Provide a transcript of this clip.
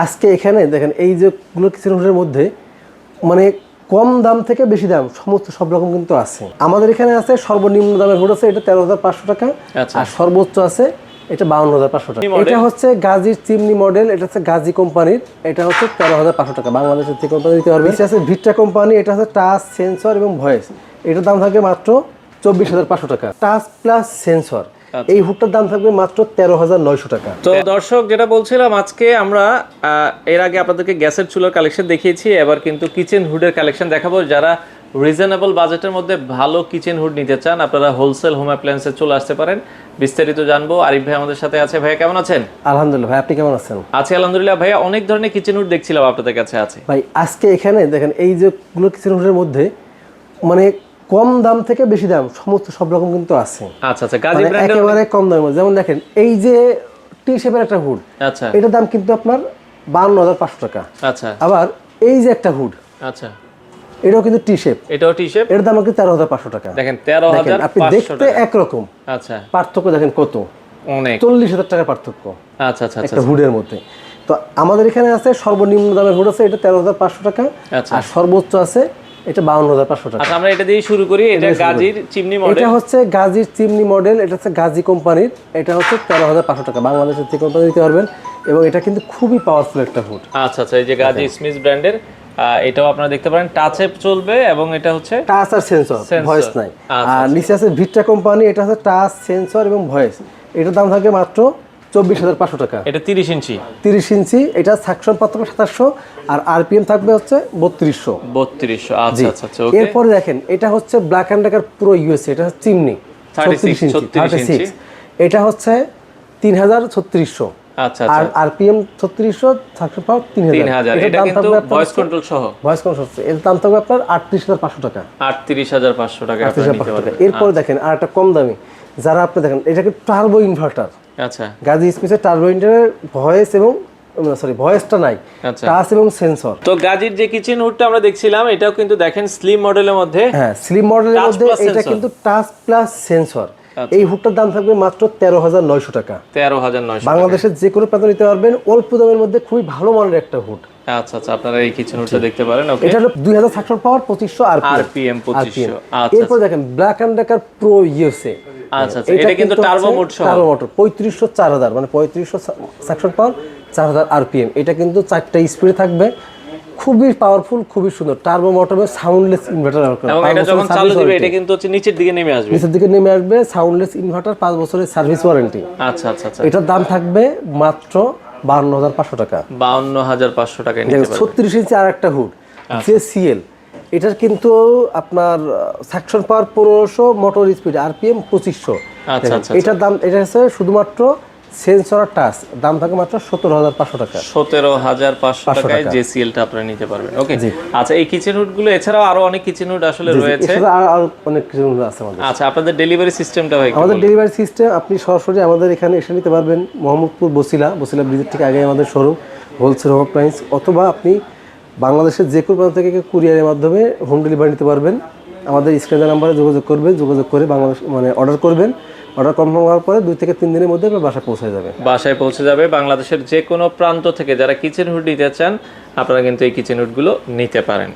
আজকে এখানে দেখেন এই যেগুলো কিচেন হুডের মধ্যে মানে কম দাম থেকে বেশি দাম সব রকম কিন্তু আছে। আমাদের এখানে আছে সর্বনিম্ন দামের হুড আছে এটা 13,500 টাকা, আর সর্বোচ্চ আছে এটা 52,500 টাকা। এটা হচ্ছে গাজীর চিমনি মডেল, এটা হচ্ছে গাজী কোম্পানির, এটা হচ্ছে 13,500 টাকা। বাংলাদেশের থেকে কোম্পানি দিতে পারবে। এটা আছে ভিট্টা কোম্পানি, এটা হচ্ছে টাচ সেন্সর এবং ভয়েস, এটার দাম থাকবে মাত্র 24,500 টাকা। টাচ প্লাস সেন্সর এই হুডটার দাম থাকবে মাত্র 13,900 টাকা। তো দর্শক যেটা বলছিলাম, আজকে আমরা এর আগে আপনাদেরকে গ্যাসের চুলার কালেকশন দেখিয়েছি, এবার কিন্তু কিচেন হুডের কালেকশন দেখাবো। যারা রিজনেবল বাজেটের মধ্যে ভালো কিচেন হুড নিতে চান আপনারা হোলসেল হোম অ্যাপ্লায়েন্সে চলে আসতে পারেন। বিস্তারিত জানবো। আরিফ ভাই আমাদের সাথে আছে। ভাইয়া কেমন আছেন? আলহামদুলিল্লাহ ভাই, আপনি কেমন আছেন? আছি আলহামদুলিল্লাহ। ভাইয়া অনেক ধরনের কিচেন হুড দেখছিলাম আপনাদের কাছে আছে। ভাই আজকে এখানে দেখেন এই যেগুলো কিচেন হুডের মধ্যে মানে কম দাম থেকে বেশি দাম সব রকম কিন্তু আছে। আচ্ছা আচ্ছা, গাজী ব্র্যান্ডের একেবারে কম দামের মধ্যে। যেমন দেখেন এই যে টি শেপের একটা হুড, আচ্ছা এটার দাম কিন্তু আপনার 52,500 টাকা। আচ্ছা, আবার এই যে একটা হুড, আচ্ছা এটাও কিন্তু টি শেপ, এটাও টি শেপ, এর দাম কিন্তু 13,500 টাকা। দেখেন 13,500 আপনি দেখতে একরকম, আচ্ছা পার্থক্য দেখেন কত, অনেক 40,000 টাকার পার্থক্য আচ্ছা আচ্ছা একটা হুডের মধ্যে। তো আমাদের এখানে আছে সর্বনিম্ন দামের হুড আছে এটা 13,500 টাকা, আর সর্বোচ্চ আছে এটা 52,500 টাকা। আচ্ছা আমরা এটা দিয়ে শুরু করি। এটা গাজীর চিমনি মডেল, এটা হচ্ছে গাজীর চিমনি মডেল, এটা হচ্ছে গাজী কোম্পানির, এটা হচ্ছে 13,500 টাকা। বাংলাদেশের থেকে কোম্পানি দিতে পারবেন, এবং এটা কিন্তু খুবই পাওয়ারফুল একটা হুড। আচ্ছা আচ্ছা, এই যে গাজী স্মিথ ব্র্যান্ডের, এটাও আপনারা দেখতে পারেন টাচে চলবে, এবং এটা হচ্ছে টাচ আর সেন্সর, ভয়েস নাই। আর নিচে আছে ভিট্টা কোম্পানি, এটা হচ্ছে টাচ সেন্সর এবং ভয়েস, এটার দাম থাকবে মাত্র 24,500 টাকা। এটা 30 ইঞ্চি, 30 ইঞ্চি, এটা সাকশন পাত্র 2700, আর আরপিএম থাকবে হচ্ছে 3200। 3200, আচ্ছা আচ্ছা আচ্ছা। এরপরে দেখেন এটা হচ্ছে black and decker pro USA, এটা হচ্ছে চিমনি 36 ইঞ্চি, এটা হচ্ছে 3,3600। আচ্ছা আর আরপিএম 3600, সাকশন পাওয়ার 3000। এটা কিন্তু ভয়েস কন্ট্রোল সহ, ভয়েস কন্ট্রোল, এর দাম থাকবে আপনার 38,500 টাকা। 38,500 টাকা আপনারা নিতে পারবেন। এরপর দেখেন আর একটা কম দামি, যারা আপনি দেখেন এটাকে টার্বো ইনভার্টার, আচ্ছা গাজী স্মিথের টার্বো ইনভার্টার, ভয়েস এবং ভয়েসটা নাই, টাচ এবং সেন্সর। তো গাজীর যে কিচেন হুডটা আমরা দেখছিলাম, এটাও কিন্তু দেখেন স্লিম মডেলের মধ্যে। হ্যাঁ, স্লিম মডেলের মধ্যে এটা কিন্তু টাচ প্লাস সেন্সর। এই হুডটার দাম থাকবে মাত্র 13,900 টাকা। 13,900 বাংলাদেশের যে কোনো প্রান্ত নিতে পারবেন, অল্প দামের মধ্যে খুবই ভালো মানের একটা হুড। আচ্ছা আচ্ছা, আপনারা এই কিচেন হুডটা দেখতে পারেন। ওকে, এটা হলো 2000 সাকশন পাওয়ার, 2500 আরপিএম 2500। আচ্ছা, এরপর দেখেন black and decker pro USA, আচ্ছা আচ্ছা, এটা কিন্তু টার্বো মোড সহ, টার্বো মোটর 3500 4000, মানে 3500 সাকশন পাওয়ার, 4000 আরপিএম। এটা কিন্তু 4টা স্পিডে থাকবে, খুবই পাওয়ারফুল, খুবই সুন্দর। টার্বো মোটরে সাউন্ডলেস ইনভার্টার, এবং এটা যখন চালু দিবে এটা কিন্তু হচ্ছে নিচের দিকে নেমে আসবে, সাউন্ডলেস ইনভার্টার, 5 বছরের সার্ভিস ওয়ারেন্টি। আচ্ছা আচ্ছা আচ্ছা, এটার দাম থাকবে মাত্র 52,500 টাকা। 52,500 টাকায় নিতে পারবেন। 36 ইঞ্চি আর একটা হুড যে সিএল, এটার কিন্তু আপনার সাকশন পাওয়ার 1500, মোটর স্পিড আরপিএম 2500। আচ্ছা আচ্ছা, এটার দাম, এটা হচ্ছে শুধুমাত্র সেন্সর আর টাচ, দাম থাকে মাত্র 17,500 টাকা। 17,500 টাকায় জেসিএলটা আপনারা নিতে পারবেন। ওকে, আচ্ছা এই কিচেন হুড গুলো এছাড়াও আরো অনেক কিচেন হুড আসলে রয়েছে, আর অনেক কিছু আছে আমাদের। আচ্ছা, আপনাদের ডেলিভারি সিস্টেমটা ভাই? আমাদের ডেলিভারি সিস্টেম, আপনি সরাসরি আমাদের এখানে এসে নিতে পারবেন। মোহাম্মদপুর বসিলা ব্রিজের থেকে আগে আমাদের শোরুম, হোলসেল হোম অ্যাপ্লায়েন্স, অথবা আপনি বাংলাদেশের যে কোনো প্রান্ত থেকে কুরিয়ারের মাধ্যমে হোম ডেলিভারি নিতে পারবেন। আমাদের স্ক্রিনের নাম্বারে যোগাযোগ করবেন, যোগাযোগ করে বাংলাদেশ অর্ডার করবেন। অর্ডার কনফার্ম হওয়ার পরে 2 থেকে 3 দিনের মধ্যে আপনার বাসায় পৌঁছে যাবে। বাংলাদেশের যে কোনো প্রান্ত থেকে যারা কিচেন হুড নিতে চান আপনারা কিন্তু এই কিচেন হুডগুলো নিতে পারেন।